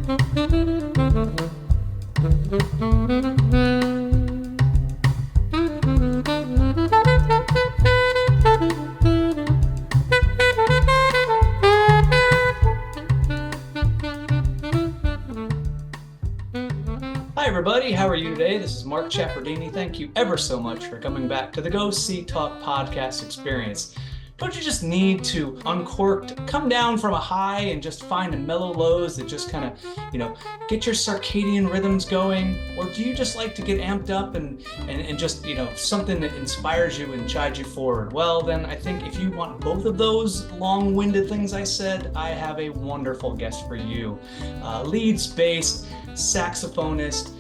Hi, everybody. How are you today? This is Mark Chappardini. Thank you ever so much for coming back to the Go See Talk podcast experience. Don't you just need to uncork, come down from a high and just find a mellow lows that just kind of, get your circadian rhythms going? Or do you just like to get amped up and just, something that inspires you and chides you forward? Well, then I think if you want both of those long-winded things I said, I have a wonderful guest for you. Leeds based saxophonist,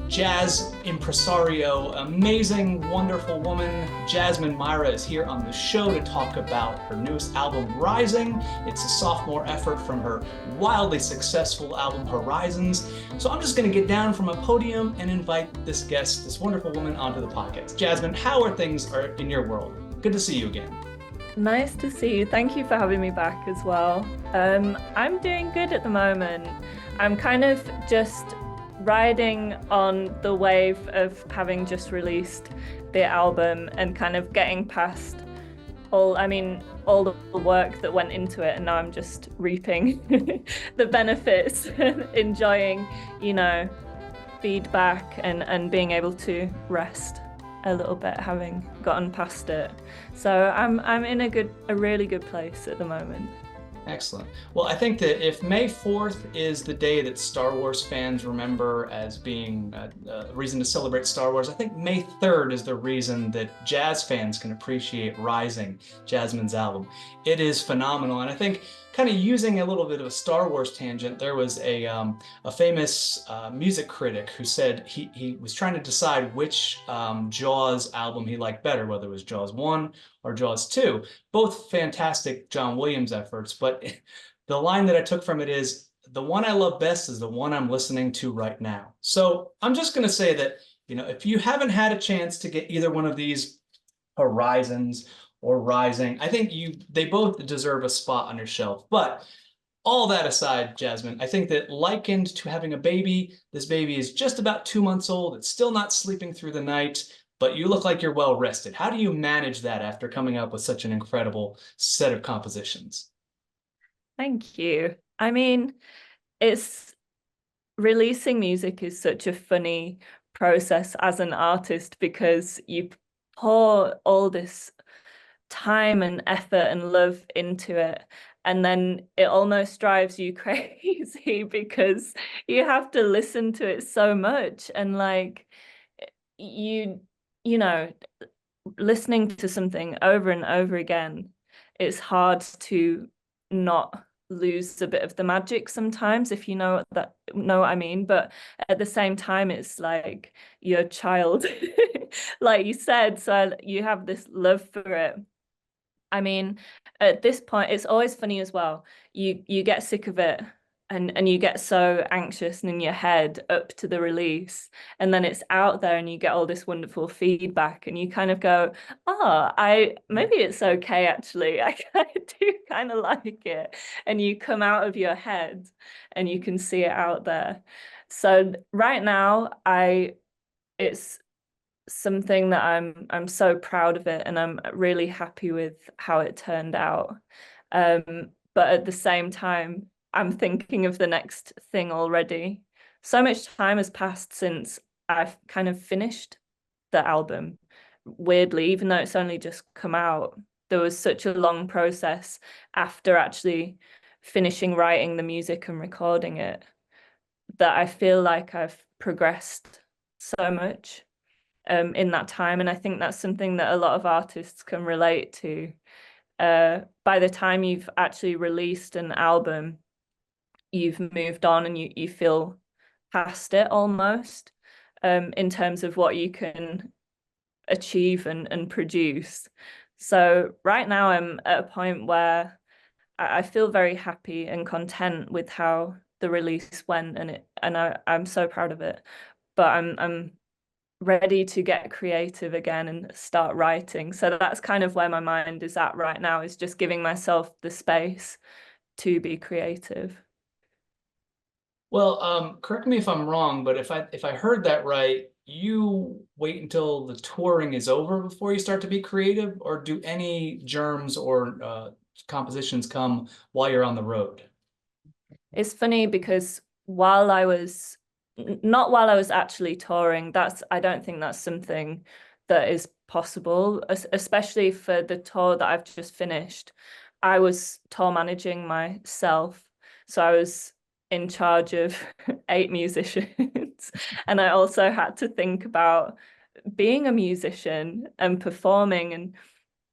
jazz impresario, amazing, wonderful woman. Jasmine Myra is here on the show to talk about her newest album, Rising. It's a sophomore effort from her wildly successful album, Horizons. So I'm just going to get down from a podium and invite this guest, this wonderful woman, onto the podcast. Jasmine, how are things in your world? Good to see you again. Nice to see you. Thank you for having me back as well. I'm doing good at the moment. I'm kind of just riding on the wave of having just released the album and kind of getting past all the work that went into it, and now I'm just reaping the benefits, enjoying, feedback and being able to rest a little bit, having gotten past it. So I'm in a really good place at the moment. Excellent. Well, I think that if May 4th is the day that Star Wars fans remember as being a reason to celebrate Star Wars, I think May 3rd is the reason that jazz fans can appreciate Rising, Jasmine's album. It is phenomenal. And I think kind of using a little bit of a Star Wars tangent, there was a famous music critic who said he was trying to decide which Jaws album he liked better, whether it was Jaws 1 or Jaws 2. Both fantastic John Williams efforts, but the line that I took from it is, the one I love best is the one I'm listening to right now. So I'm just going to say that, if you haven't had a chance to get either one of these Horizons or Rising, I think they both deserve a spot on your shelf. But all that aside, Jasmine, I think that likened to having a baby, this baby is just about 2 months old. It's still not sleeping through the night, but you look like you're well rested. How do you manage that after coming up with such an incredible set of compositions? Thank you. It's releasing music is such a funny process as an artist, because you pour all this time and effort and love into it, and then it almost drives you crazy because you have to listen to it so much, and you know listening to something over and over again, it's hard to not lose a bit of the magic sometimes, if you know what I mean. But at the same time, it's like your child, like you said, so you have this love for it. At this point, it's always funny as well. You get sick of it, and you get so anxious and in your head up to the release, and then it's out there and you get all this wonderful feedback, and you kind of go, maybe it's okay actually. I do kind of like it. And you come out of your head and you can see it out there. So right now, it's something that I'm so proud of it, and I'm really happy with how it turned out. But at the same time, I'm thinking of the next thing already. So much time has passed since I've kind of finished the album. Weirdly, even though it's only just come out, there was such a long process after actually finishing writing the music and recording it, that I feel like I've progressed so much in that time. And I think that's something that a lot of artists can relate to. By the time you've actually released an album, you've moved on, and you feel past it almost, in terms of what you can achieve and produce. So right now I'm at a point where I feel very happy and content with how the release went, and I'm so proud of it. But I'm ready to get creative again and start writing. So that's kind of where my mind is at right now, is just giving myself the space to be creative. Well, correct me if I'm wrong, but if I heard that right, you wait until the touring is over before you start to be creative, or do any germs or compositions come while you're on the road? It's funny because while I was not while I was actually touring, I don't think that's something that is possible, especially for the tour that I've just finished. I was tour managing myself, so I was in charge of 8 musicians, and I also had to think about being a musician and performing,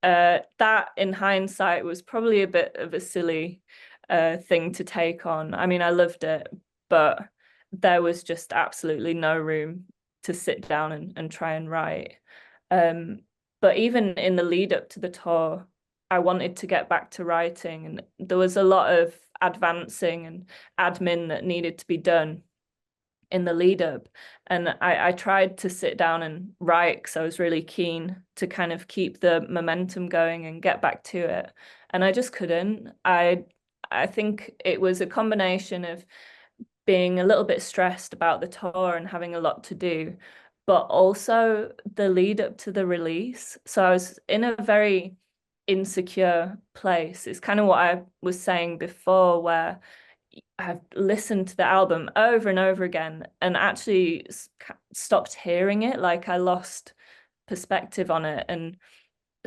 and that in hindsight was probably a bit of a silly thing to take on. I mean, I loved it, but there was just absolutely no room to sit down and try and write. Um, but even in the lead up to the tour, I wanted to get back to writing, and there was a lot of advancing and admin that needed to be done in the lead up. And I tried to sit down and write because I was really keen to kind of keep the momentum going and get back to it. And I just couldn't. I think it was a combination of being a little bit stressed about the tour and having a lot to do, but also the lead up to the release. So I was in a very insecure place. It's kind of what I was saying before, where I've listened to the album over and over again and actually stopped hearing it. Like I lost perspective on it and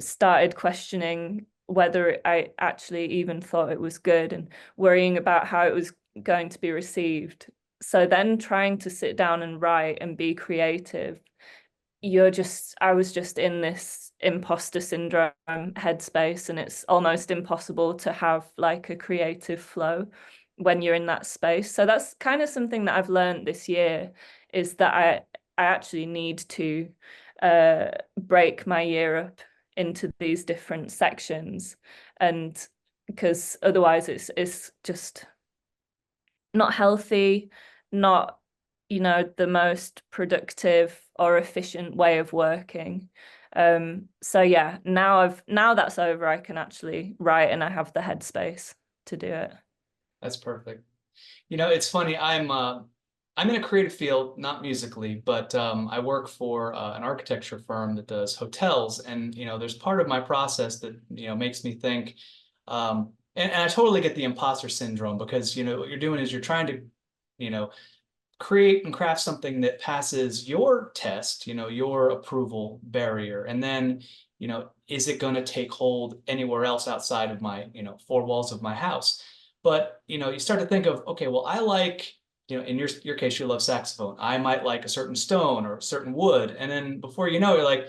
started questioning whether I actually even thought it was good and worrying about how it was going to be received. So then trying to sit down and write and be creative, I was just in this imposter syndrome headspace, and it's almost impossible to have like a creative flow when you're in that space. So that's kind of something that I've learned this year, is that I actually need to break my year up into these different sections, and because otherwise it's just not healthy, not, the most productive or efficient way of working. So yeah, now that's over, I can actually write and I have the headspace to do it. That's perfect. It's funny. I'm in a creative field, not musically, but I work for an architecture firm that does hotels, and there's part of my process that makes me think, and I totally get the imposter syndrome because what you're doing is you're trying to, you know, create and craft something that passes your test, your approval barrier, and then is it going to take hold anywhere else outside of my four walls of my house? But you start to think of, okay, well, I like, in your case, you love saxophone. I might like a certain stone or a certain wood, and then before you know, you're like,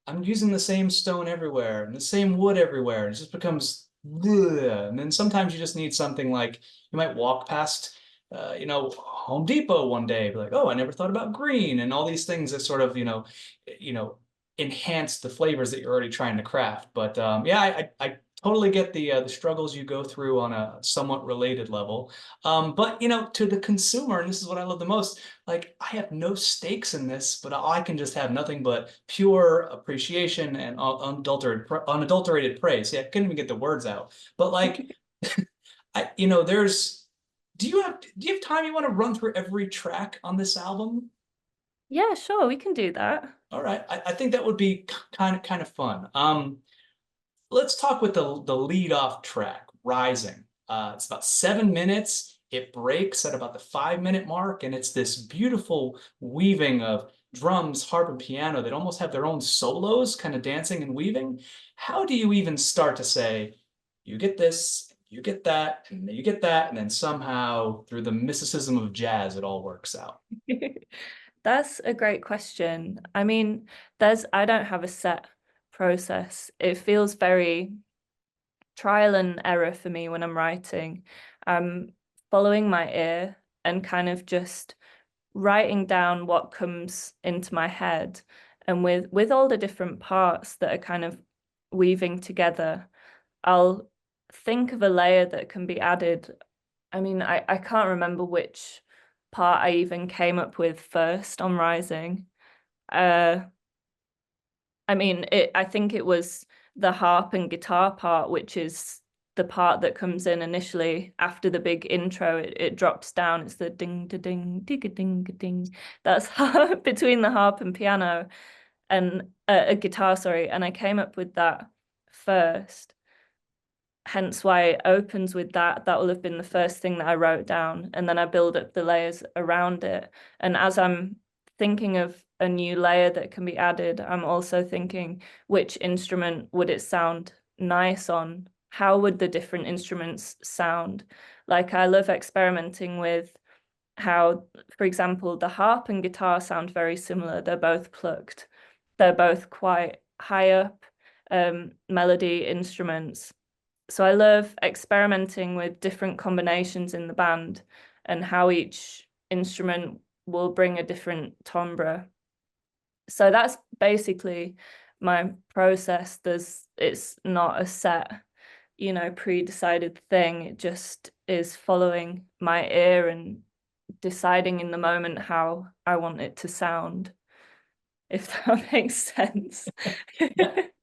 I'm using the same stone everywhere and the same wood everywhere. It just becomes bleh. And then sometimes you just need something like, you might walk past Home Depot one day, be like, oh, I never thought about green, and all these things that sort of, you know, enhance the flavors that you're already trying to craft. But yeah, I totally get the struggles you go through on a somewhat related level. But to the consumer, and this is what I love the most, like I have no stakes in this, but I can just have nothing but pure appreciation and unadulterated praise. Yeah, I couldn't even get the words out. But like, there's do you have time you want to run through every track on this album? Yeah, sure, we can do that. All right. I think that would be kind of fun. Let's talk with the lead off track, Rising. It's about 7 minutes. It breaks at about the 5 minute mark, and it's this beautiful weaving of drums, harp, and piano that almost have their own solos, kind of dancing and weaving. How do you even start to say, you get this, you get that, and then you get that, and then somehow through the mysticism of jazz, it all works out? That's a great question. I mean, I don't have a set process. It feels very trial and error for me when I'm writing. I'm following my ear and kind of just writing down what comes into my head. And with all the different parts that are kind of weaving together, I'll think of a layer that can be added. I mean, I can't remember which part I even came up with first on Rising. Uh, I mean, I think it was the harp and guitar part, which is the part that comes in initially after the big intro. It drops down. It's the ding da ding ding ding ding. That's between the harp and piano and a guitar, sorry. And I came up with that first. Hence why it opens with that. That will have been the first thing that I wrote down. And then I build up the layers around it. And as I'm thinking of a new layer that can be added, I'm also thinking which instrument would it sound nice on? How would the different instruments sound? Like I love experimenting with how, for example, the harp and guitar sound very similar. They're both plucked. They're both quite high up melody instruments. So I love experimenting with different combinations in the band and how each instrument will bring a different timbre. So that's basically my process. It's not a set, pre-decided thing. It just is following my ear and deciding in the moment how I want it to sound, if that makes sense.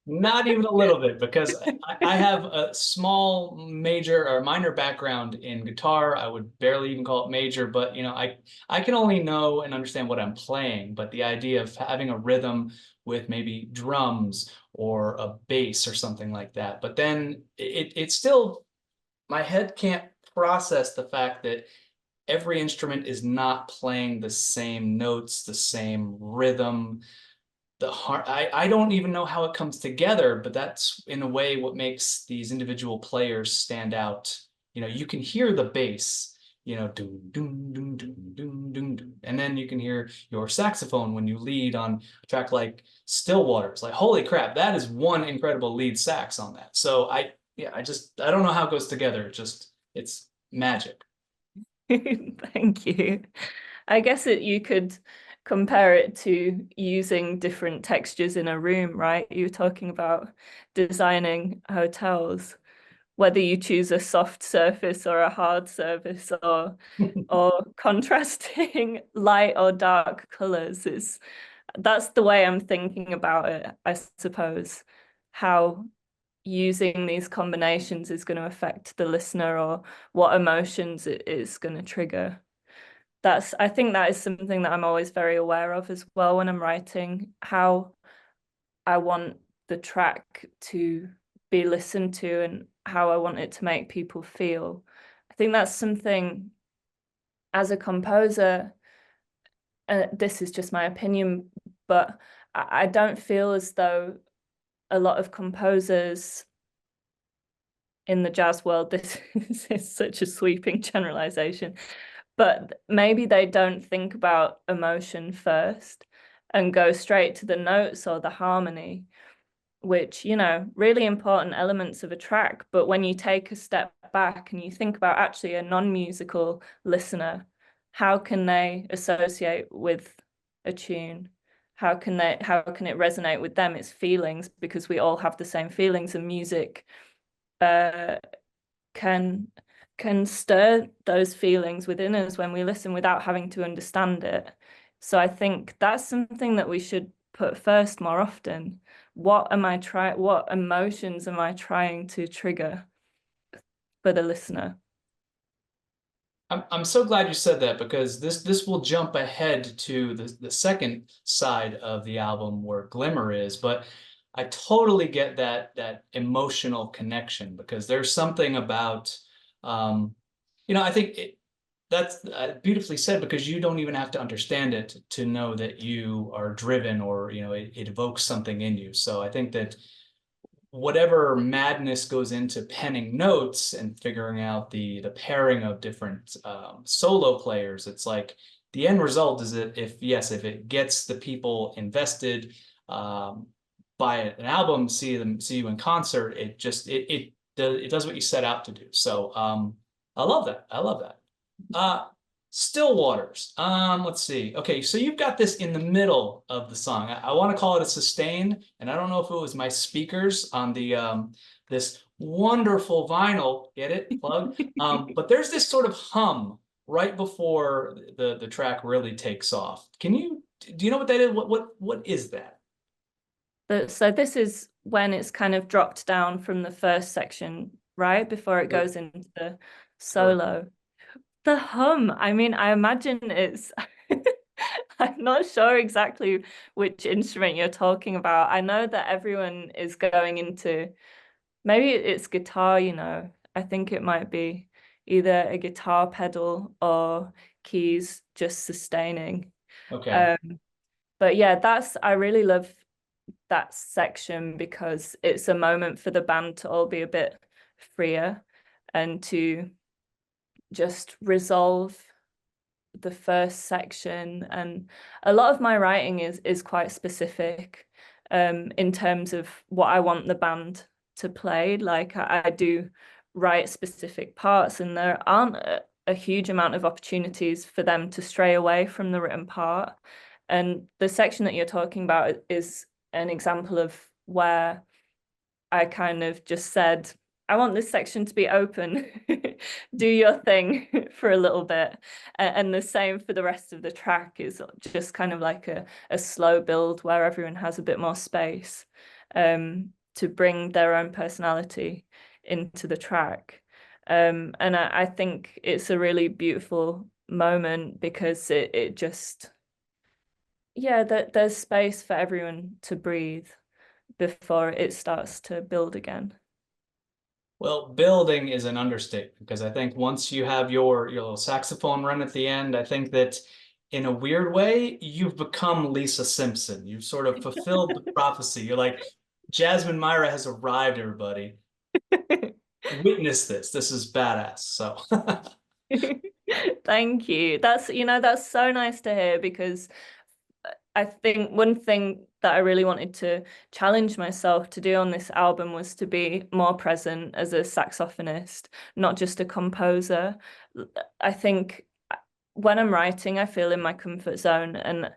Not even a little bit, because I have a small major or minor background in guitar. I would barely even call it major, but I can only know and understand what I'm playing. But the idea of having a rhythm with maybe drums or a bass or something like that, but then it's still, my head can't process the fact that every instrument is not playing the same notes, the same rhythm. The harp, I don't even know how it comes together, but that's in a way what makes these individual players stand out. You can hear the bass, doom, doom, doom, doom, doom, doom, doom. And then you can hear your saxophone when you lead on a track like Stillwater. It's like, holy crap, that is one incredible lead sax on that. So I don't know how it goes together. It's magic. Thank you. I guess you could compare it to using different textures in a room, right? You were talking about designing hotels, whether you choose a soft surface or a hard surface, or contrasting light or dark colors. That's the way I'm thinking about it, I suppose. How using these combinations is going to affect the listener, or what emotions it is going to trigger. I think that is something that I'm always very aware of as well when I'm writing, how I want the track to be listened to and how I want it to make people feel. I think that's something as a composer, this is just my opinion, but I don't feel as though a lot of composers in the jazz world, this is such a sweeping generalization, but maybe they don't think about emotion first and go straight to the notes or the harmony, which, really important elements of a track. But when you take a step back and you think about actually a non-musical listener, how can they associate with a tune? How can it resonate with them? It's feelings, because we all have the same feelings, and music can stir those feelings within us when we listen without having to understand it. So I think that's something that we should put first more often. What emotions am I trying to trigger for the listener? I'm so glad you said that, because this will jump ahead to the second side of the album where Glimmer is, but I totally get that emotional connection, because there's something about I think that's beautifully said, because you don't even have to understand it to know that you are driven, or it evokes something in you. So I think that whatever madness goes into penning notes and figuring out the pairing of different solo players, it's like the end result is that if it gets the people invested, buy an album, see you in concert, it does what you set out to do. So I love that. I love that. Still Waters. Let's see. Okay, so you've got this in the middle of the song. I want to call it a sustain, and I don't know if it was my speakers on the this wonderful vinyl. Get it? Plug. But there's this sort of hum right before the track really takes off. Do you know what that is? What is that? So this is when it's kind of dropped down from the first section right? Before it Sure. goes into the Correct. solo. The hum, I mean, I imagine it's I'm not sure exactly which instrument you're talking about. I know that everyone is going into maybe it's guitar, you know. I think it might be either a guitar pedal or keys just sustaining. Okay. Um, but yeah, I really love that section because it's a moment for the band to all be a bit freer and to just resolve the first section. And a lot of my writing is quite specific in terms of what I want the band to play. Like I do write specific parts, and there aren't a huge amount of opportunities for them to stray away from the written part. And the section that you're talking about is an example of where I kind of just said, I want this section to be open. Do your thing for a little bit. And the same for the rest of the track is just kind of like a slow build where everyone has a bit more space to bring their own personality into the track. And I think it's a really beautiful moment because it just, yeah, there's space for everyone to breathe before it starts to build again. Well, building is an understatement because I think once you have your little saxophone run at the end, I think that in a weird way, you've become Lisa Simpson. You've sort of fulfilled the prophecy. You're like, Jasmine Myra has arrived, everybody. Witness this. This is badass. So Thank you. That's so nice to hear because I think one thing that I really wanted to challenge myself to do on this album was to be more present as a saxophonist, not just a composer. I think when I'm writing, I feel in my comfort zone, and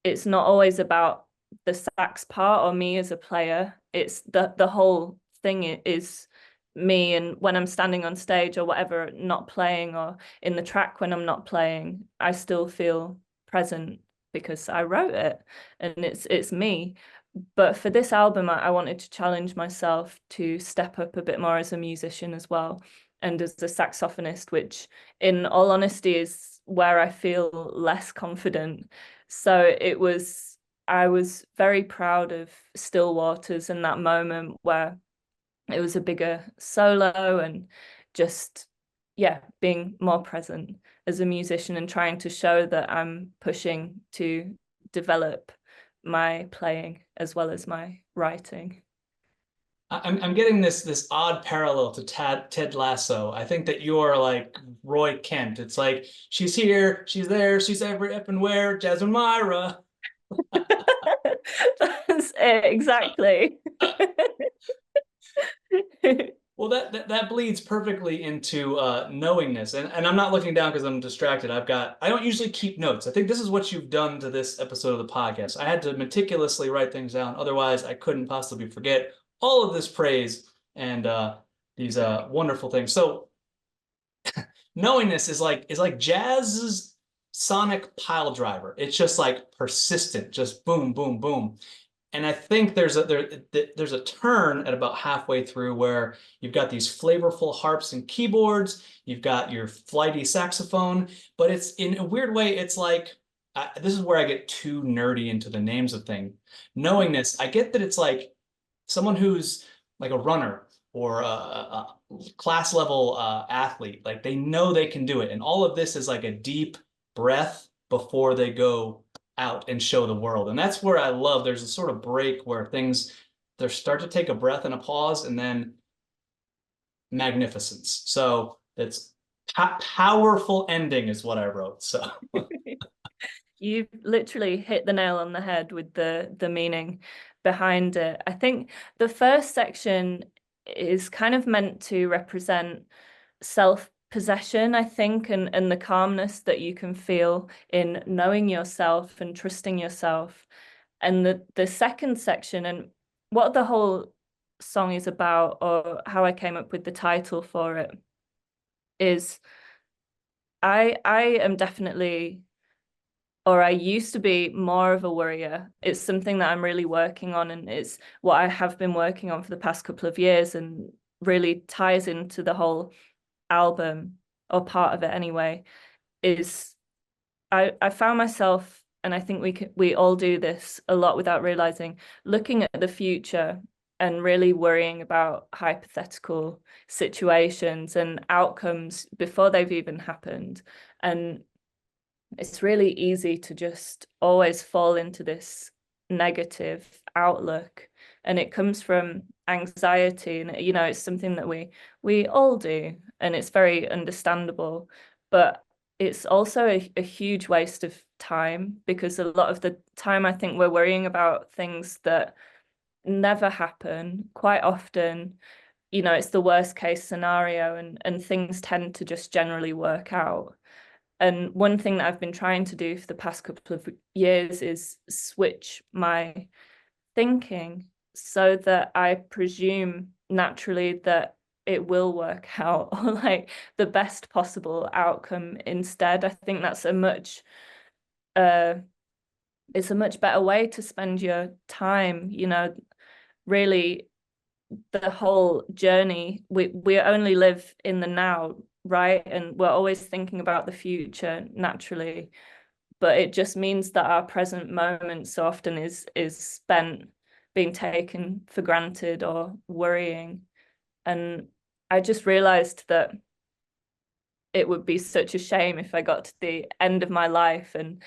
it's not always about the sax part or me as a player. It's the whole thing is me, and when I'm standing on stage or whatever, not playing, or in the track when I'm not playing, I still feel present because I wrote it and it's me. But for this album, I wanted to challenge myself to step up a bit more as a musician as well, and as a saxophonist, which in all honesty is where I feel less confident. So I was very proud of Still Waters in that moment where it was a bigger solo and just, yeah, being more present as a musician and trying to show that I'm pushing to develop my playing as well as my writing. I'm getting this odd parallel to Ted Lasso. I think that you're like Roy Kent. It's like she's here, she's there, she's every up and where, Jasmine Myra. That's it, exactly. Well, that bleeds perfectly into knowingness, and I'm not looking down because I'm distracted. I don't usually keep notes. I think this is what you've done to this episode of the podcast. I had to meticulously write things down, otherwise I couldn't possibly forget all of this praise and these wonderful things. So knowingness is like jazz's sonic pile driver. It's just like persistent, just boom, boom, boom. And I think there's a turn at about halfway through where you've got these flavorful harps and keyboards, you've got your flighty saxophone, but it's in a weird way, it's like this is where I get too nerdy into the names of things. Knowing this, I get that it's like someone who's like a runner or a class level athlete, like they know they can do it. And all of this is like a deep breath before they go out and show the world. And that's where I love there's a sort of break where things they start to take a breath and a pause and then magnificence. So it's powerful ending is what I wrote. So You've literally hit the nail on the head with the meaning behind it. I think the first section is kind of meant to represent self-possession, I think, and the calmness that you can feel in knowing yourself and trusting yourself. And the second section and what the whole song is about, or how I came up with the title for it, is I am definitely, or I used to be, more of a worrier. It's something that I'm really working on, and it's what I have been working on for the past couple of years. And really ties into the whole album, or part of it anyway, is I found myself, and I think we all do this a lot without realizing, looking at the future and really worrying about hypothetical situations and outcomes before they've even happened. And it's really easy to just always fall into this negative outlook, and it comes from anxiety, and it's something that we all do, and it's very understandable, but it's also a huge waste of time, because a lot of the time I think we're worrying about things that never happen. Quite often, it's the worst case scenario, and things tend to just generally work out. And one thing that I've been trying to do for the past couple of years is switch my thinking, so that I presume naturally that it will work out, or like the best possible outcome instead. I think that's it's a much better way to spend your time, really. The whole journey, we only live in the now, right? And we're always thinking about the future naturally, but it just means that our present moment so often is spent being taken for granted or worrying. And I just realized that it would be such a shame if I got to the end of my life and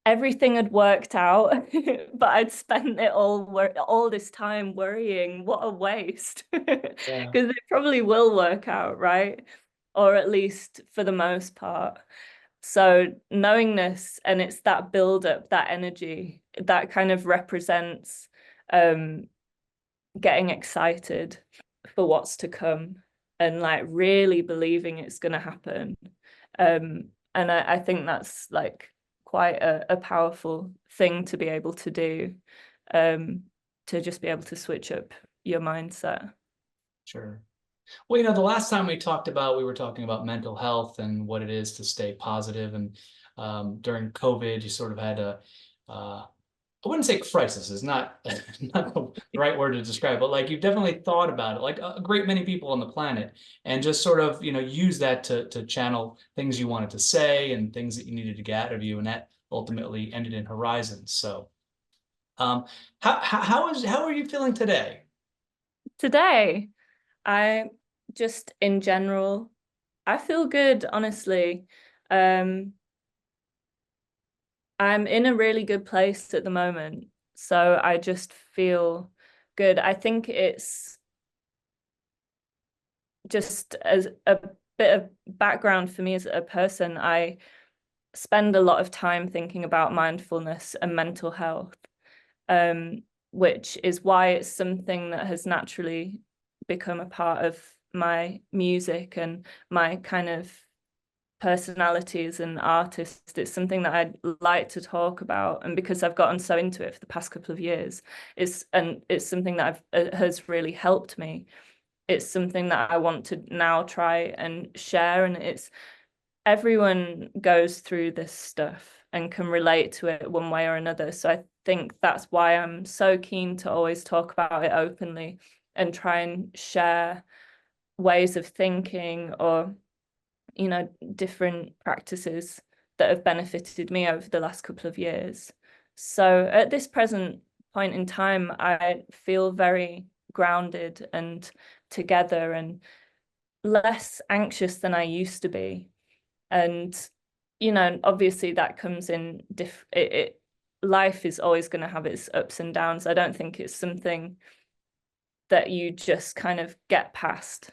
everything had worked out, but I'd spent it all this time worrying. What a waste. Because Yeah, it probably will work out, right? Or at least for the most part. So knowing this, and it's that build up, that energy, that kind of represents um getting excited for what's to come, and like really believing it's going to happen. And I think that's like quite a powerful thing to be able to do, um, to just be able to switch up your mindset. sure. Well, the last time we were talking about mental health and what it is to stay positive. And during COVID, you sort of had I wouldn't say crisis is not not the right word to describe, but like you've definitely thought about it, like a great many people on the planet, and just sort of use that to channel things you wanted to say and things that you needed to get out of you, and that ultimately ended in horizons. So, how are you feeling today? Today, I just in general, I feel good, honestly. Um, I'm in a really good place at the moment, so I just feel good. I think it's just as a bit of background for me as a person. I spend a lot of time thinking about mindfulness and mental health, um, which is why it's something that has naturally become a part of my music and my kind of personality as an artist. It's something that I'd like to talk about, and because I've gotten so into it for the past couple of years, it's something that has really helped me. It's something that I want to now try and share, and it's everyone goes through this stuff and can relate to it one way or another. So I think that's why I'm so keen to always talk about it openly and try and share ways of thinking, or different practices that have benefited me over the last couple of years. So at this present point in time, I feel very grounded and together and less anxious than I used to be. And obviously that comes in life is always going to have its ups and downs. I don't think it's something that you just kind of get past.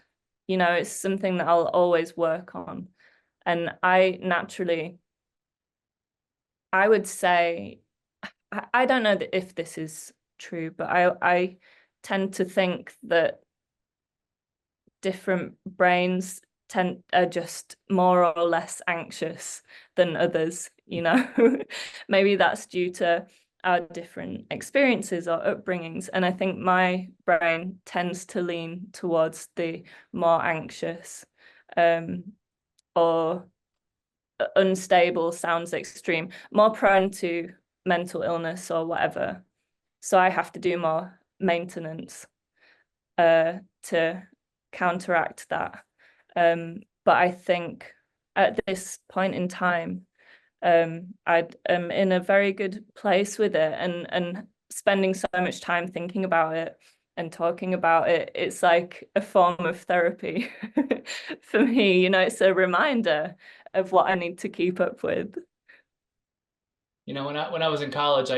It's something that I'll always work on. And I would say, I don't know if this is true, but I tend to think that different brains are just more or less anxious than others. Maybe that's due to our different experiences or upbringings, and I think my brain tends to lean towards the more anxious, or unstable sounds extreme, more prone to mental illness or whatever. So I have to do more maintenance to counteract that. But I think at this point in time, I am in a very good place with it, and spending so much time thinking about it and talking about it, it's like a form of therapy for me. You know, it's a reminder of what I need to keep up with. You know, when I was in college,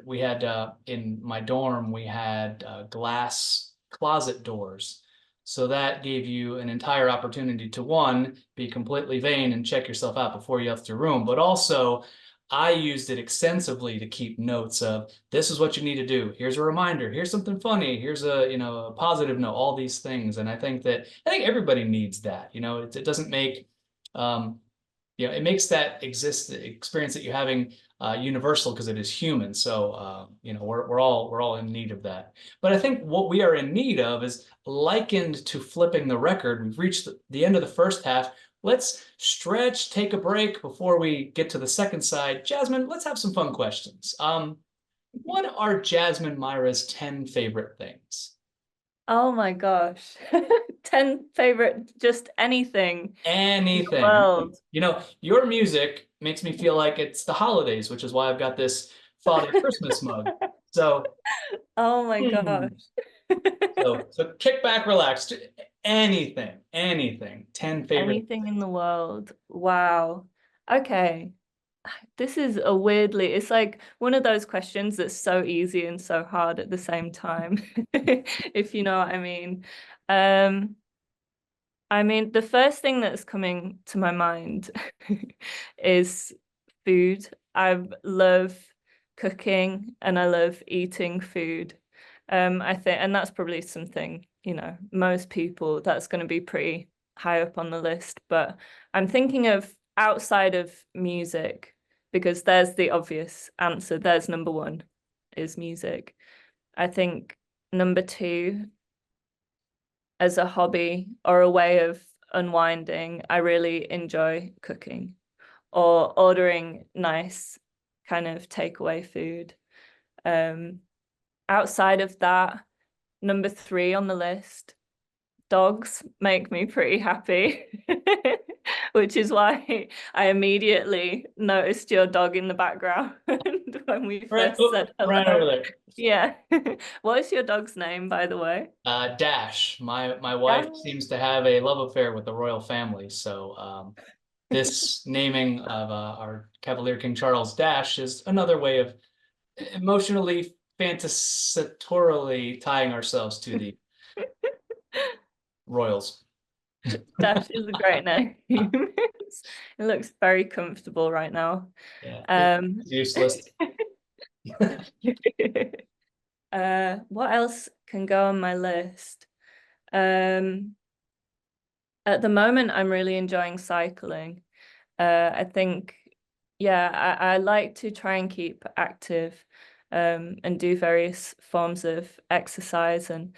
we had in my dorm we had glass closet doors, so that gave you an entire opportunity to one, be completely vain and check yourself out before you left your room, but also I used it extensively to keep notes of this is what you need to do. Here's a reminder. Here's something funny. Here's a positive note. All these things, and I think everybody needs that. You know, it doesn't make um, it makes that experience that you're having universal because it is human. So we're all in need of that. But I think what we are in need of is likened to flipping the record. We've reached the end of the first half. Let's stretch, take a break before we get to the second side. Jasmine, let's have some fun questions. What are Jasmine Myra's 10 favorite things? Oh my gosh. 10 favorite, just anything in the Anything. world. You know, your music makes me feel like it's the holidays, which is why I've got this Father Christmas mug. So, Oh my hmm. gosh. So kick back, relax. Anything. 10 favorite. Anything in the world. Wow. Okay. This is a weirdly, it's like one of those questions that's so easy and so hard at the same time, if you know what I mean. Um, I mean, the first thing that's coming to my mind is food. I love cooking and I love eating food. I think, and that's probably something, you know, most people, that's going to be pretty high up on the list. But I'm thinking of outside of music, because there's the obvious answer. There's number one is music. I think number two, as a hobby or a way of unwinding, I really enjoy cooking or ordering nice kind of takeaway food. Um, Outside of that, number three on the list, dogs make me pretty happy, which is why I immediately noticed your dog in the background when we Right, first said right over hello. there. Yeah. What is your dog's name, by the way? Dash. My wife Dan? seems to have a love affair with the royal family, so this naming of our Cavalier King Charles Dash is another way of emotionally, fantasatorily tying ourselves to the royals. Dash is a great name. It looks very comfortable right now. Yeah, Um, it's useless. what else can go on my list? Um, at the moment, I'm really enjoying cycling. I think, yeah, I like to try and keep active, and do various forms of exercise, and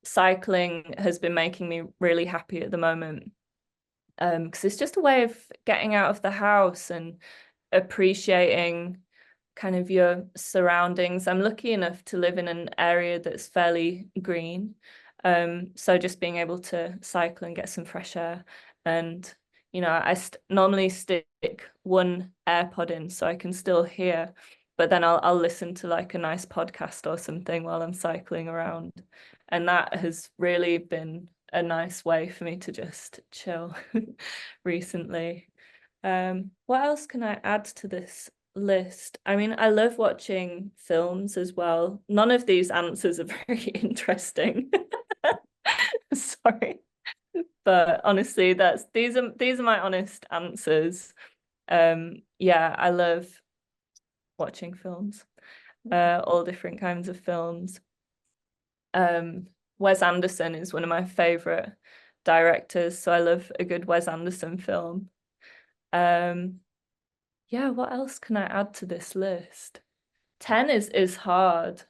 cycling has been making me really happy at the moment. Because it's just a way of getting out of the house and appreciating kind of your surroundings. I'm lucky enough to live in an area that's fairly green. So just being able to cycle and get some fresh air. And, you know, I normally stick one AirPod in so I can still hear, but then I'll listen to like a nice podcast or something while I'm cycling around. And that has really been a nice way for me to just chill recently. What else can I add to this list? I mean, I love watching films as well. None of these answers are very interesting. Sorry. But honestly, these are my honest answers. Yeah, I love watching films. All different kinds of films. Wes Anderson is one of my favorite directors, so I love a good Wes Anderson film. Yeah, what else can I add to this list? 10 is hard.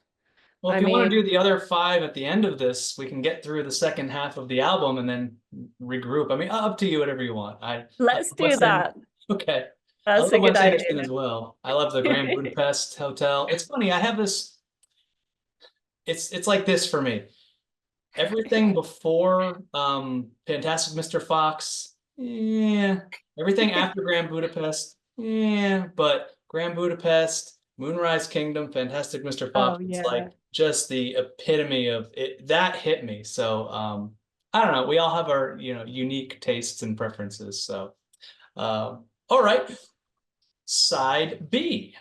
Well, if I you want to mean, do the other five at the end of this, we can get through the second half of the album and then regroup. I mean, up to you, whatever you want. I let's love do Wes Anderson. that. Okay. I That's love a good Wes idea. Anderson as well. I love the Grand Budapest Hotel. It's funny, I have this, it's like this for me. Everything before Fantastic Mr. Fox, yeah. Everything after Grand Budapest, yeah. But Grand Budapest, Moonrise Kingdom, Fantastic Mr. Fox, Oh it's yeah. like just the epitome of it. That hit me. So I don't know. We all have our, unique tastes and preferences. So all right. Side B.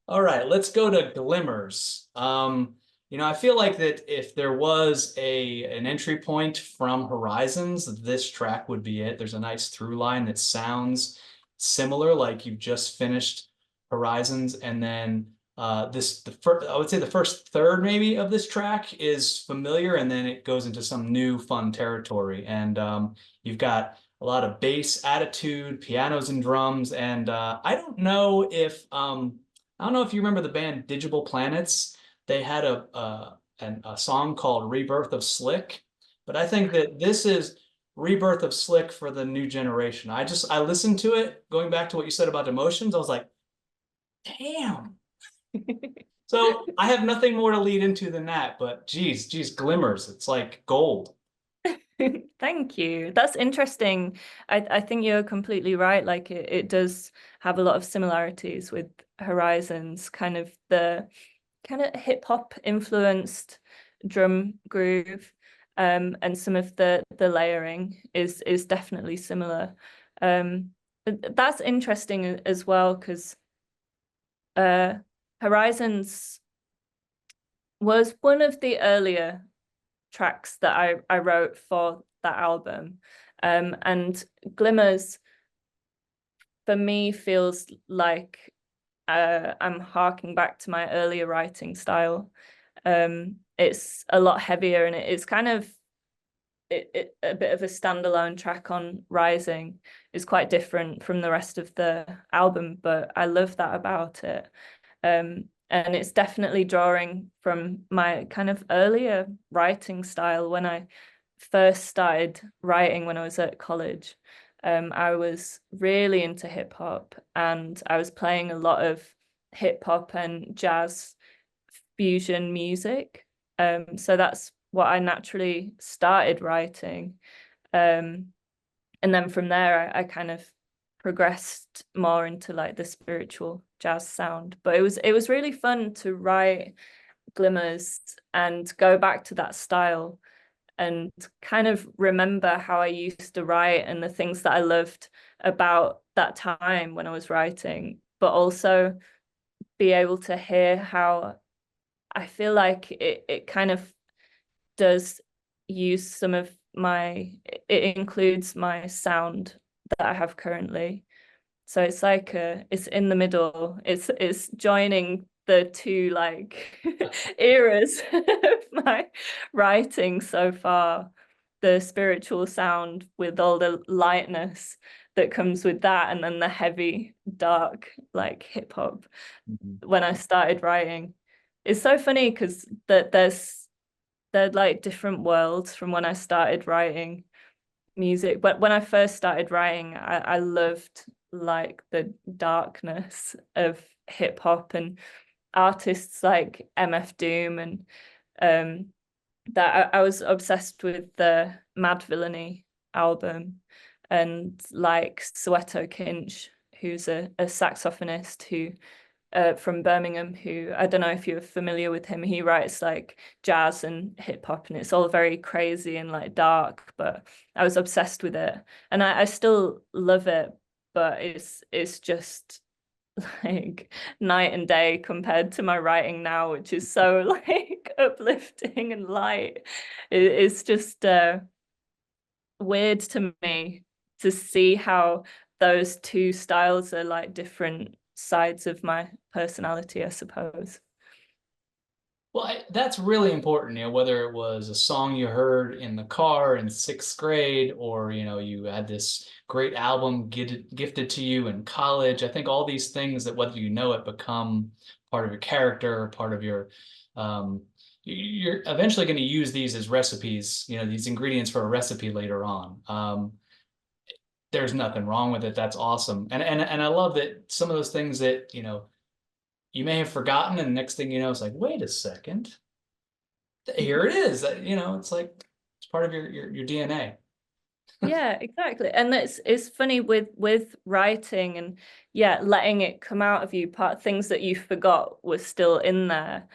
All right, let's go to Glimmers. I feel like that if there was an entry point from Horizons, this track would be it. There's a nice through line that sounds similar, like you've just finished Horizons, and then I would say the first third maybe of this track is familiar, and then it goes into some new fun territory. And you've got a lot of bass attitude, pianos and drums, and I don't know if you remember the band Digital Planets. They had a song called Rebirth of Slick, but I think that this is Rebirth of Slick for the new generation. I listened to it, going back to what you said about emotions. I was like, damn. So I have nothing more to lead into than that, but geez, Glimmers. It's like gold. Thank you. That's interesting. I think you're completely right. Like it does have a lot of similarities with Horizons, kind of the kind of hip hop influenced drum groove, and some of the layering is definitely similar. That's interesting as well because Horizons was one of the earlier tracks that I wrote for that album. And Glimmers for me feels like I'm harking back to my earlier writing style. It's a lot heavier and it's kind of a bit of a standalone track on Rising. Is quite different from the rest of the album, but I love that about it. And it's definitely drawing from my kind of earlier writing style when I first started writing when I was at college. I was really into hip hop and I was playing a lot of hip hop and jazz fusion music. So that's what I naturally started writing. And then from there, I kind of progressed more into like the spiritual jazz sound. But it was really fun to write Glimmers and go back to that style and kind of remember how I used to write and the things that I loved about that time when I was writing, but also be able to hear how I feel like it kind of does use some of it includes my sound that I have currently. So it's like it's in the middle. It's joining the two like eras of my writing so far. The spiritual sound with all the lightness that comes with that, and then the heavy, dark, like hip hop Mhm. when I started writing. It's so funny because they're like different worlds from when I started writing music. But when I first started writing, I loved like the darkness of hip hop and artists like MF Doom and that I was obsessed with the Mad Villainy album and like Soweto Kinch, who's a saxophonist who from Birmingham, who I don't know if you're familiar with him. He writes like jazz and hip hop, and it's all very crazy and like dark. But I was obsessed with it, and I still love it. But it's just like night and day compared to my writing now, which is so like uplifting and light. It's just weird to me to see how those two styles are like different sides of my personality, I suppose. Well, that's really important, whether it was a song you heard in the car in sixth grade or, you had this great album gifted to you in college. I think all these things that whether you know it become part of your character, part of um, you're eventually going to use these as recipes, these ingredients for a recipe later on. There's nothing wrong with it. That's awesome. And I love that some of those things that, you may have forgotten, and the next thing you know, it's like, wait a second. here it is. It's like it's part of your DNA. Yeah, exactly. And it's funny with writing and yeah, letting it come out of you, part things that you forgot were still in there.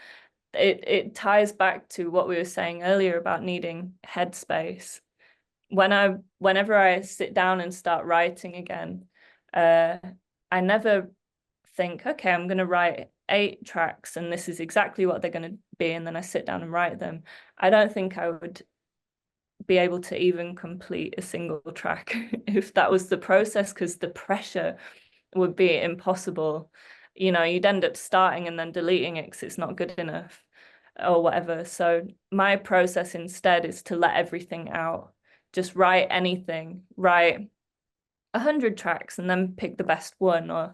It ties back to what we were saying earlier about needing headspace. Whenever I sit down and start writing again, I never think, okay, I'm gonna write 8 tracks and this is exactly what they're gonna be, and then I sit down and write them. I don't think I would be able to even complete a single track if that was the process, because the pressure would be impossible. You'd end up starting and then deleting it because it's not good enough or whatever. So my process instead is to let everything out. Just write anything, write 100 tracks and then pick the best one. Or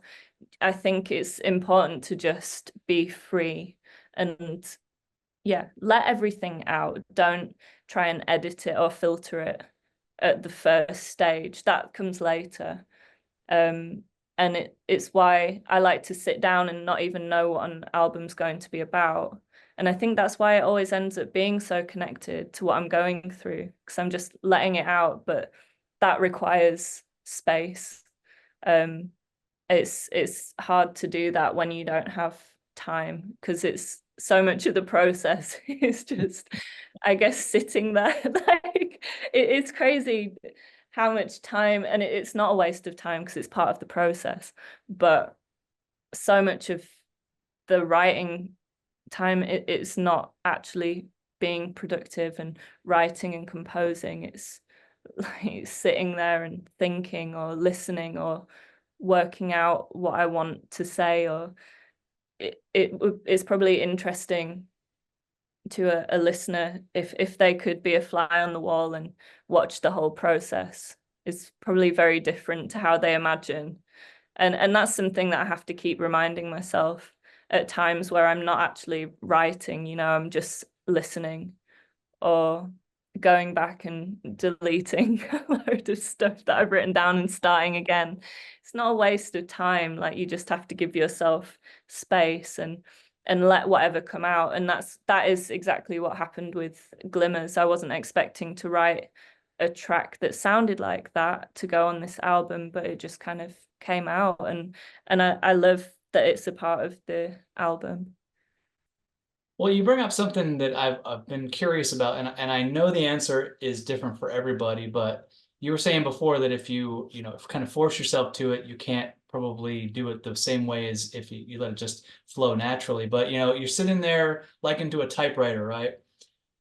I think it's important to just be free and yeah, let everything out. Don't try and edit it or filter it at the first stage. That comes later. And it's why I like to sit down and not even know what an album's going to be about. And I think that's why it always ends up being so connected to what I'm going through, because I'm just letting it out, but that requires space. Um, it's hard to do that when you don't have time, because it's so much of the process is just, I guess, sitting there. Like it's crazy how much time, and it's not a waste of time because it's part of the process, but so much of the writing time, it's not actually being productive and writing and composing. It's like sitting there and thinking or listening or working out what I want to say. Or it's probably interesting to a listener if they could be a fly on the wall and watch the whole process. Is probably very different to how they imagine. And that's something that I have to keep reminding myself at times where I'm not actually writing, I'm just listening or going back and deleting a load of stuff that I've written down and starting again. It's not a waste of time. Like, you just have to give yourself space and let whatever come out. And that is exactly what happened with Glimmers. I wasn't expecting to write a track that sounded like that to go on this album, but it just kind of came out, and I love that it's a part of the album. Well, you bring up something that I've been curious about, and I know the answer is different for everybody, but you were saying before that if if kind of force yourself to it, you can't probably do it the same way as if you let it just flow naturally. But you're sitting there like into a typewriter, right?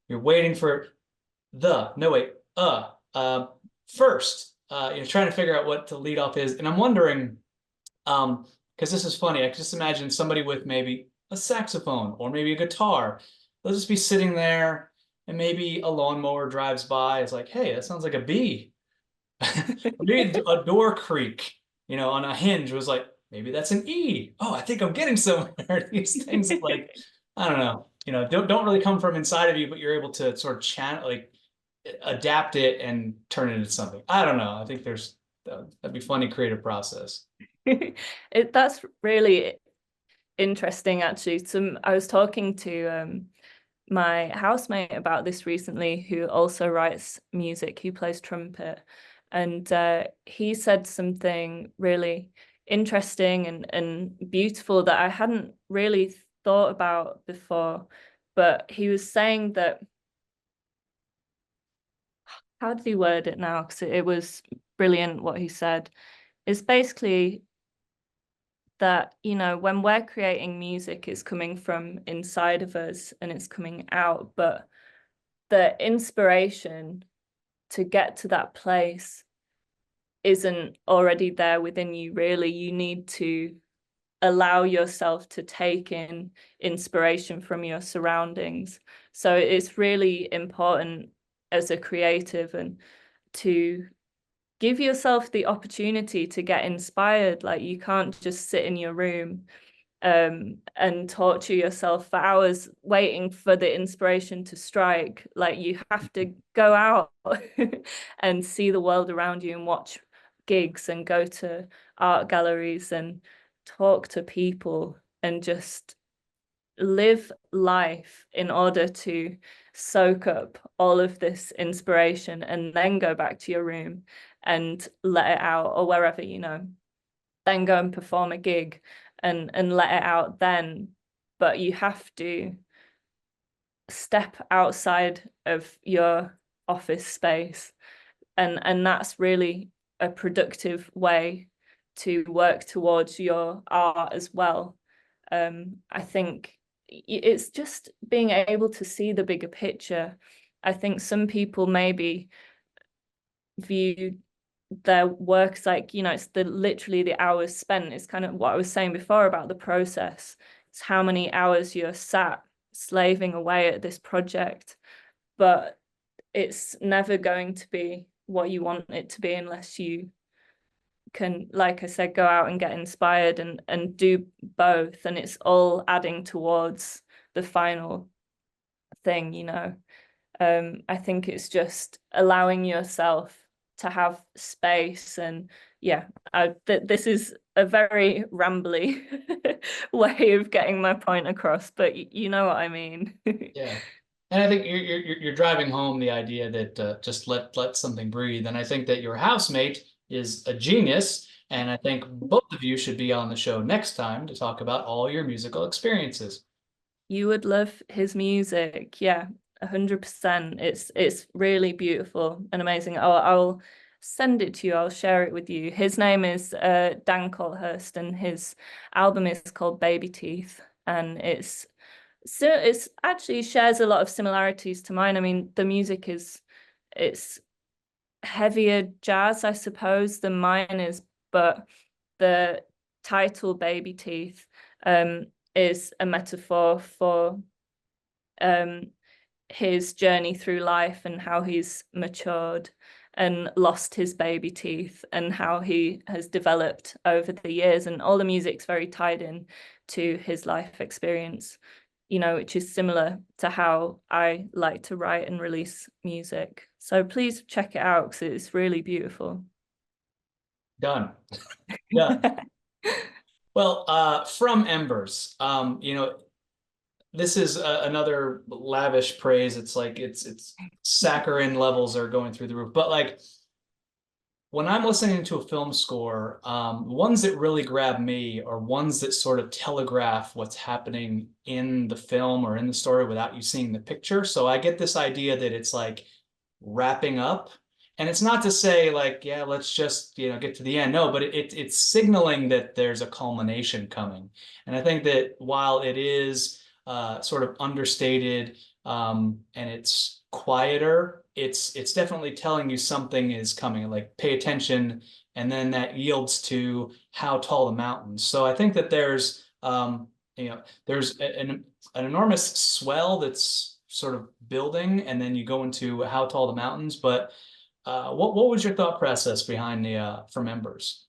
You're waiting for no wait, first. You're trying to figure out what to lead off is, and I'm wondering, because this is funny. I can just imagine somebody with maybe a saxophone or maybe a guitar. They'll just be sitting there, and maybe a lawnmower drives by. It's like, hey, that sounds like a bee. Maybe a door creak, on a hinge was like, maybe that's an E. Oh, I think I'm getting somewhere. These things like, I don't know, don't really come from inside of you, but you're able to sort of channel, like adapt it and turn it into something. I don't know. I think that'd be funny creative process. That's really interesting, actually. I was talking to my housemate about this recently, who also writes music. He plays trumpet, and he said something really interesting and beautiful that I hadn't really thought about before. But he was saying that, how did he word it now? Because it was brilliant what he said. It's basically that, when we're creating music, it's coming from inside of us and it's coming out, but the inspiration to get to that place isn't already there within you, really. You need to allow yourself to take in inspiration from your surroundings. So it's really important as a creative and to give yourself the opportunity to get inspired. Like, you can't just sit in your room and torture yourself for hours waiting for the inspiration to strike. Like, you have to go out and see the world around you and watch gigs and go to art galleries and talk to people and just live life in order to soak up all of this inspiration and then go back to your room and let it out, or wherever, then go and perform a gig and let it out then. But you have to step outside of your office space, and that's really a productive way to work towards your art as well. I think it's just being able to see the bigger picture. I think some people maybe view their work as like, it's literally the hours spent. It's kind of what I was saying before about the process. It's how many hours you're sat slaving away at this project, but it's never going to be what you want it to be unless you can, like I said, go out and get inspired and do both, and it's all adding towards the final thing. I think it's just allowing yourself to have space. And yeah, this is a very rambly way of getting my point across, but you know what I mean. Yeah. And I think you're driving home the idea that just let something breathe. And I think that your housemate is a genius. And I think both of you should be on the show next time to talk about all your musical experiences. You would love his music. Yeah, 100%. It's really beautiful and amazing. I'll send it to you. I'll share it with you. His name is Dan Colhurst, and his album is called Baby Teeth. And it's actually shares a lot of similarities to mine. I mean, the music it's heavier jazz, I suppose, than mine is, but the title Baby Teeth is a metaphor for his journey through life and how he's matured and lost his baby teeth and how he has developed over the years. And all the music's very tied in to his life experience, which is similar to how I like to write and release music. So please check it out because it's really beautiful. Done. Done. Well, from Embers, this is another lavish praise. It's like it's saccharine levels are going through the roof. But like when I'm listening to a film score, ones that really grab me are ones that sort of telegraph what's happening in the film or in the story without you seeing the picture. So I get this idea that it's like wrapping up. And it's not to say like, yeah, let's just, get to the end. No, but it's signaling that there's a culmination coming. And I think that while it is sort of understated and it's quieter, it's definitely telling you something is coming, like pay attention, and then that yields to How Tall the Mountains. So I think that there's an enormous swell that's sort of building, and then you go into How Tall the Mountains. But what was your thought process behind the From Embers?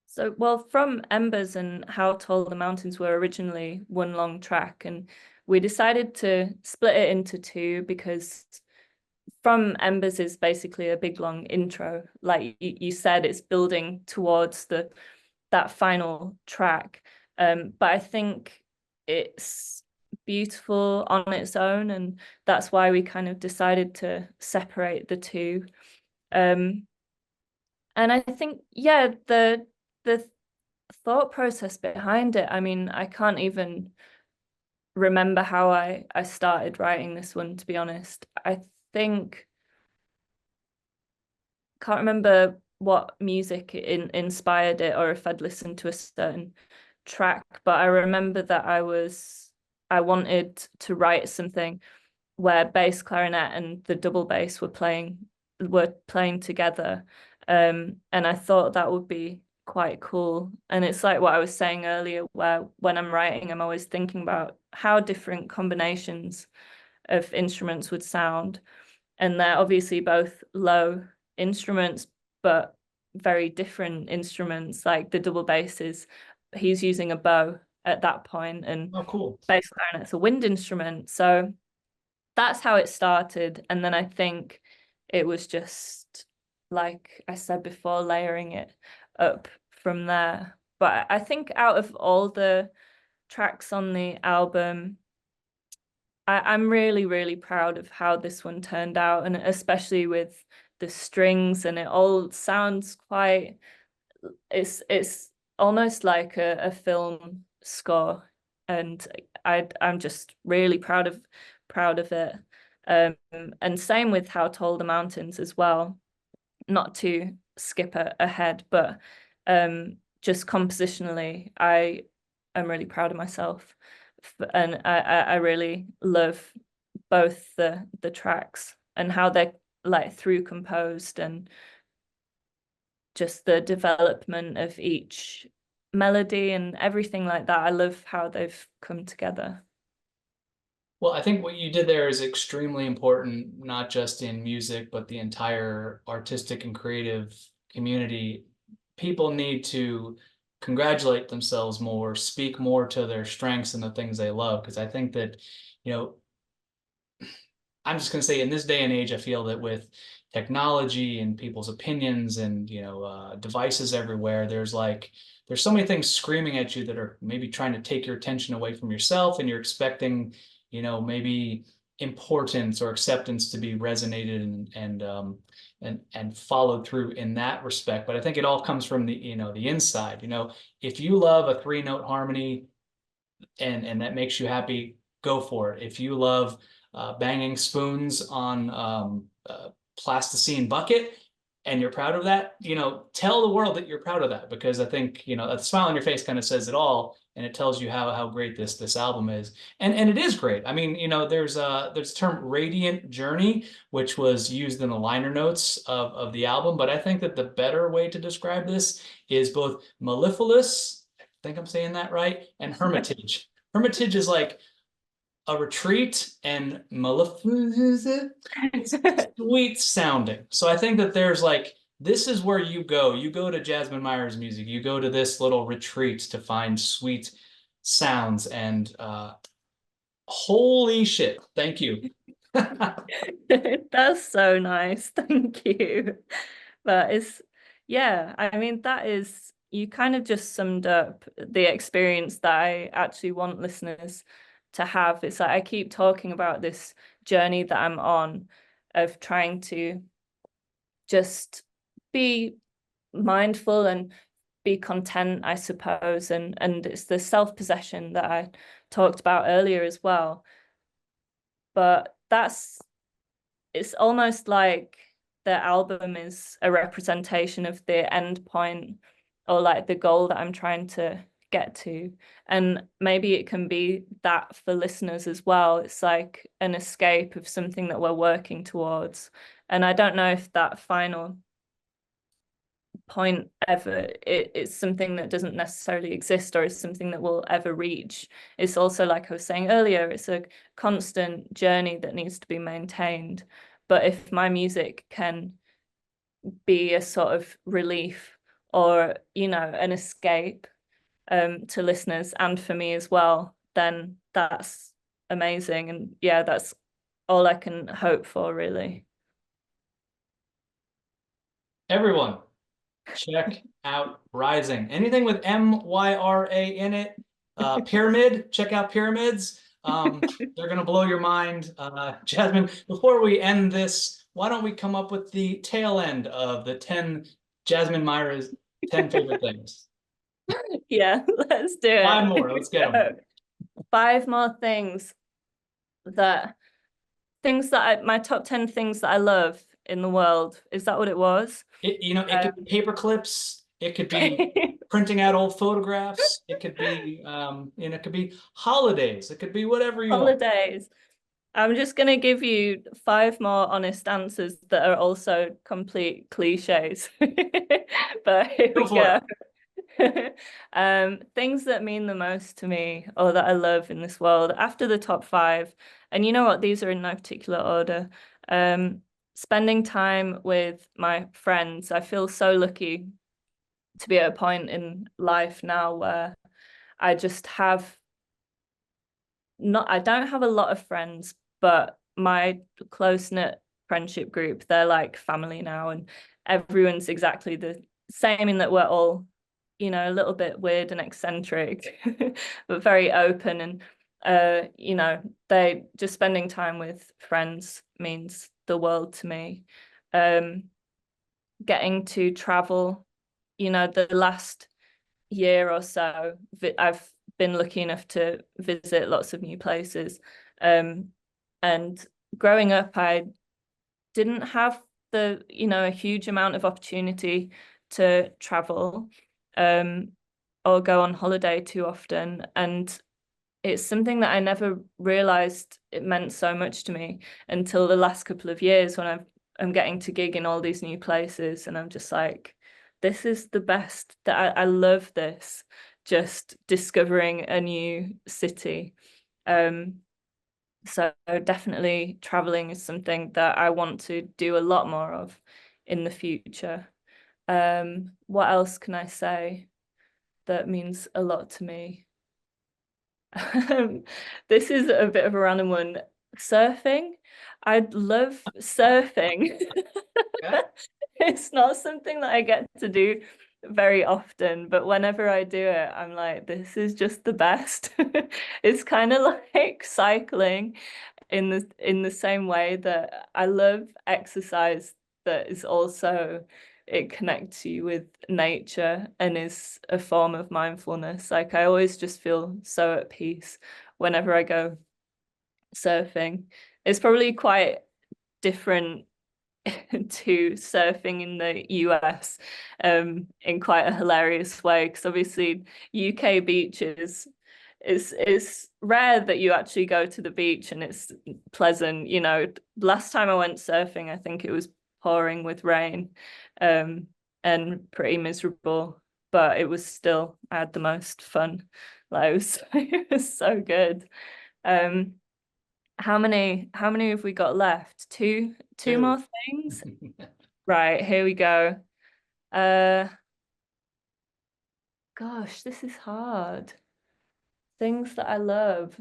So, well, From Embers and How Tall the Mountains were originally one long track, and we decided to split it into two because From Embers is basically a big long intro. Like you said, it's building towards that final track. But I think it's beautiful on its own, and that's why we kind of decided to separate the two. Um, and I think, yeah, the thought process behind it, I mean, I can't even remember how I started writing this one, to be honest. I think can't remember what music inspired it or if I'd listened to a certain track, but I remember that I wanted to write something where bass clarinet and the double bass were playing together. And I thought that would be quite cool. And it's like what I was saying earlier, where when I'm writing, I'm always thinking about how different combinations of instruments would sound. And they're obviously both low instruments, but very different instruments. Like the double bass he's using a bow at that point, and Oh, cool. bass clarinet's a wind instrument. So that's how it started. And then I think it was just, like I said before, layering it up from there. But I think out of all the tracks on the album, I'm really, really proud of how this one turned out, and especially with the strings, and it all sounds quite, it's almost like a film score, and I'm just really proud of it. And same with How Tall the Mountains as well. Not to skip ahead, but just compositionally, I am really proud of myself, and I really love both the tracks and how they're like through composed, and just the development of each melody and everything like that. I love how they've come together. Well, I think what you did there is extremely important, not just in music, but the entire artistic and creative community. People need to congratulate themselves more, speak more to their strengths and the things they love. Because I think that, you know, I'm just going to say in this day and age, I feel that with technology and people's opinions and, devices everywhere, there's so many things screaming at you that are maybe trying to take your attention away from yourself, and you're expecting, maybe importance or acceptance to be resonated and followed through in that respect. But I think it all comes from the inside. If you love a 3-note harmony and that makes you happy, go for it. If you love banging spoons on plasticine bucket and you're proud of that, tell the world that you're proud of that, because I think, a smile on your face kind of says it all, and it tells you how great this album is. And it is great. I mean, there's a term radiant journey, which was used in the liner notes of the album, but I think that the better way to describe this is both mellifluous, I think I'm saying that right, and hermitage. Hermitage is like a retreat, and mellifluous, sweet sounding. So I think that there's like, this is where you go. You go to Jasmine Myra's music. You go to this little retreat to find sweet sounds. And holy shit, thank you. That's so nice. Thank you. But yeah, I mean, you kind of just summed up the experience that I actually want listeners to have. It's like I keep talking about this journey that I'm on of trying to just be mindful and be content, I suppose. And it's the self-possession that I talked about earlier as well. But it's almost like the album is a representation of the end point, or like the goal that I'm trying to get to. And maybe it can be that for listeners as well. It's like an escape of something that we're working towards. And I don't know if that final point ever it's something that doesn't necessarily exist, or is something that we'll ever reach. It's also, like I was saying earlier, it's a constant journey that needs to be maintained. But if my music can be a sort of relief, or an escape to listeners and for me as well, then that's amazing. And yeah, that's all I can hope for, really. Everyone, check out Rising. Anything with MYRA in it. Pyramid, check out Pyramids. They're going to blow your mind. Jasmine, before we end this, why don't we come up with the tail end of the 10 Jasmine Myra's 10 favorite things? Yeah, let's do it. 5 more. Let's get them. 5 more things my top 10 things that I love in the world. Is that what it was? It could be paper clips. It could be printing out old photographs. It could be, it could be holidays. It could be whatever you want. Holidays. I'm just going to give you 5 more honest answers that are also complete cliches. But here we go. Things that mean the most to me, or that I love in this world, after the top 5. And you know what? These are in no particular order. Spending time with my friends. I feel so lucky to be at a point in life now where I just have I don't have a lot of friends, but my close-knit friendship group, they're like family now, and everyone's exactly the same, in that we're all a little bit weird and eccentric, but very open. And they just spending time with friends means the world to me. Um, Getting to travel, the last year or so, I've been lucky enough to visit lots of new places. And growing up, I didn't have a huge amount of opportunity to travel or go on holiday too often. And it's something that I never realized it meant so much to me until the last couple of years when I'm getting to gig in all these new places, and I'm just like, this is the best. That I love this, just discovering a new city. So definitely traveling is something that I want to do a lot more of in the future. What else can I say that means a lot to me? This is a bit of a random one. Surfing. I'd love surfing. Okay. It's not something that I get to do very often, but whenever I do it, I'm like, this is just the best. It's kind of like cycling in the same way that I love exercise that is also it connects you with nature and is a form of mindfulness. Like I always just feel so at peace whenever I go surfing. It's probably quite different to surfing in the US in quite a hilarious way, because obviously UK beaches it's rare that you actually go to the beach and it's pleasant. Last time I went surfing, I think it was pouring with rain, and pretty miserable, but it was still, I had the most fun. Like it was so good. Um, how many have we got left? Two Two. more things. Right, here we go. Uh, Gosh, this is hard. Things that I love.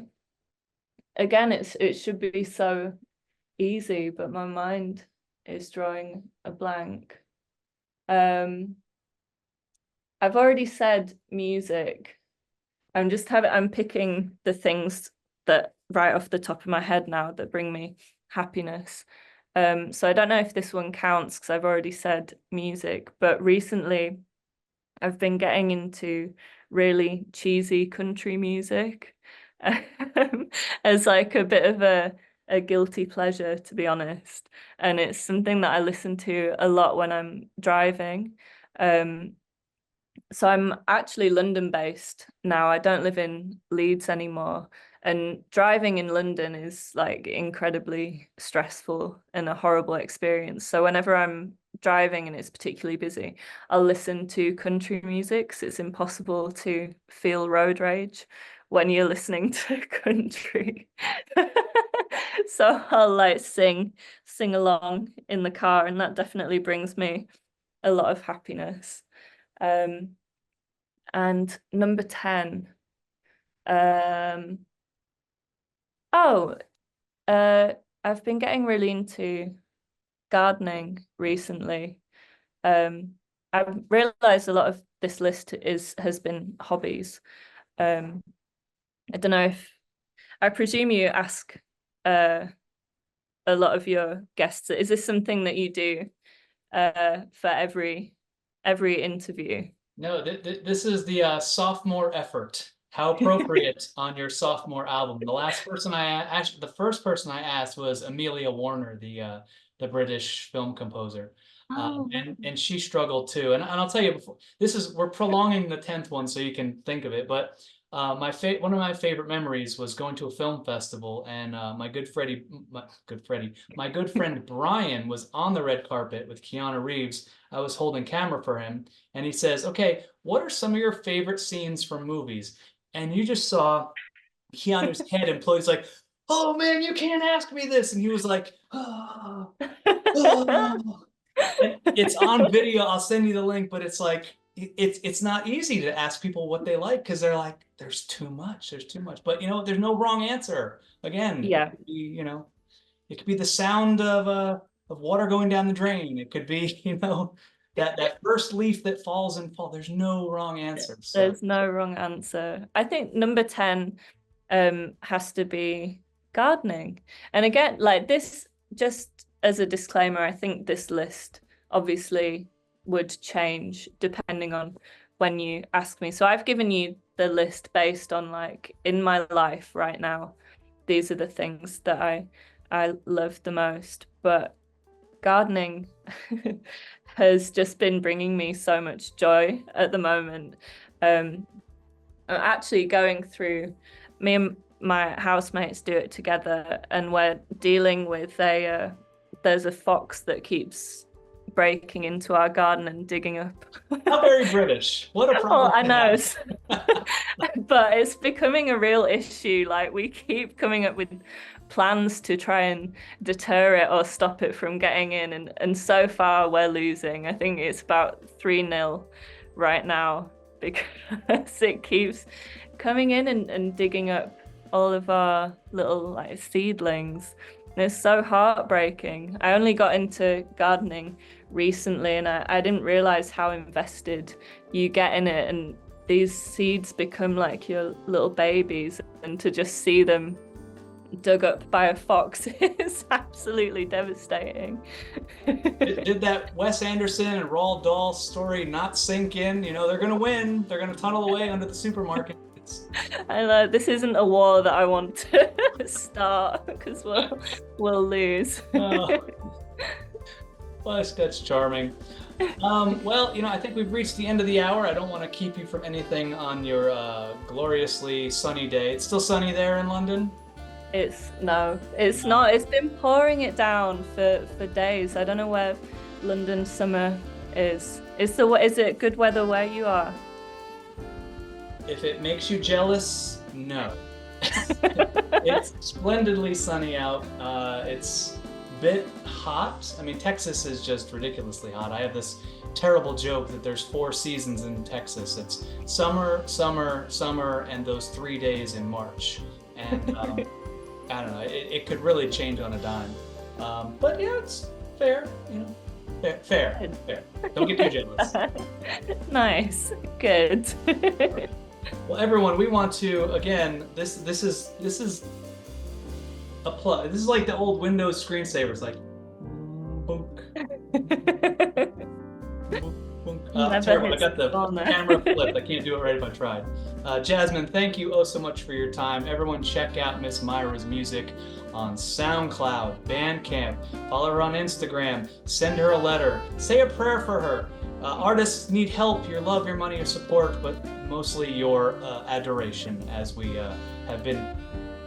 Again, it should be so easy, but my mind is drawing a blank. Um, I've already said music. I'm picking the things that right off the top of my head now that bring me happiness. So I don't know if this one counts because I've already said music, but recently I've been getting into really cheesy country music as like a bit of a guilty pleasure, to be honest. And it's something that I listen to a lot when I'm driving. So I'm actually London based now. I don't live in Leeds anymore. And driving in London is like incredibly stressful and a horrible experience. So whenever I'm driving and it's particularly busy, I'll listen to country music. 'Cause it's impossible to feel road rage when you're listening to country. So I'll like sing along in the car, and that definitely brings me a lot of happiness. Um, and number 10, um, oh, uh, I've been getting really into gardening recently. I've realized a lot of this list has been hobbies. I don't know if I presume you ask uh a lot of your guests. Is this something that you do for every interview? No, this is the sophomore effort. How appropriate on your sophomore album. The first person I asked was Amelia Warner, the British film composer, Oh, and she struggled too. And I'll tell you before we're prolonging the 10th one so you can think of it. But one of my favorite memories was going to a film festival, and my good friend Brian was on the red carpet with Keanu Reeves. I was holding camera for him, and he says, "Okay, what are some of your favorite scenes from movies?" And you just saw Keanu's head implode. He's like, "Oh man, you can't ask me this," and he was like, "Oh, oh." And it's on video. I'll send you the link, but it's like it's not easy to ask people what they like because they're like, "There's too much. There's too much." But there's no wrong answer. Again, it Yeah. could be, it could be the sound of water going down the drain. It could be, that first leaf that falls in fall, there's no wrong answer. So There's no wrong answer. I think number 10 has to be gardening. And again, like this, just as a disclaimer, I think this list obviously would change depending on when you ask me. So I've given you the list based on like in my life right now. These are the things that I love the most. But gardening has just been bringing me so much joy at the moment. I'm actually going through, me and my housemates do it together, and we're dealing with there's a fox that keeps breaking into our garden and digging up. How very British. What a problem. Oh, I know. But it's becoming a real issue. Like we keep coming up with plans to try and deter it or stop it from getting in. And so far we're losing. I think it's about 3-0 right now because it keeps coming in and digging up all of our little like seedlings. And it's so heartbreaking. I only got into gardening recently and I didn't realize how invested you get in it, and these seeds become like your little babies, and to just see them dug up by a fox is absolutely devastating. Did that Wes Anderson and Roald Dahl story not sink in? You know, they're going to win. They're going to tunnel away under the supermarket. I know this isn't a war that I want to start because we'll lose. Well, that's charming. Well, you know, I think we've reached the end of the hour. I don't want to keep you from anything on your gloriously sunny day. It's still sunny there in London? It's not. It's been pouring it down for days. I don't know where London summer is. Is it good weather where you are? If it makes you jealous, no. It's splendidly sunny out. It's a bit hot. I mean, Texas is just ridiculously hot. I have this terrible joke that there's 4 seasons in Texas. It's summer, summer, summer, and those 3 days in March. And I don't know, it could really change on a dime. But yeah, it's fair, you know. Fair. Don't get too jealous. Nice. Good. Well, everyone, we want to, again, this is a plug. This is like the old Windows screensavers, like boonk. Terrible. I got the camera flipped. I can't do it right if I tried. Jasmine, thank you so much for your time. Everyone check out Miss Myra's music on SoundCloud, Bandcamp. Follow her on Instagram. Send her a letter. Say a prayer for her. Artists need help, your love, your money, your support, but mostly your adoration, as we have been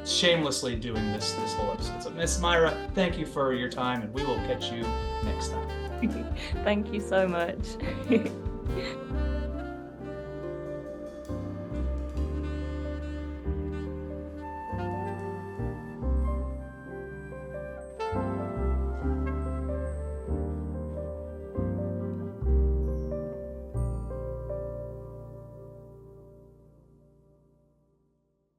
shamelessly doing this whole episode. So Miss Myra, thank you for your time, and we will catch you next time. Thank you so much.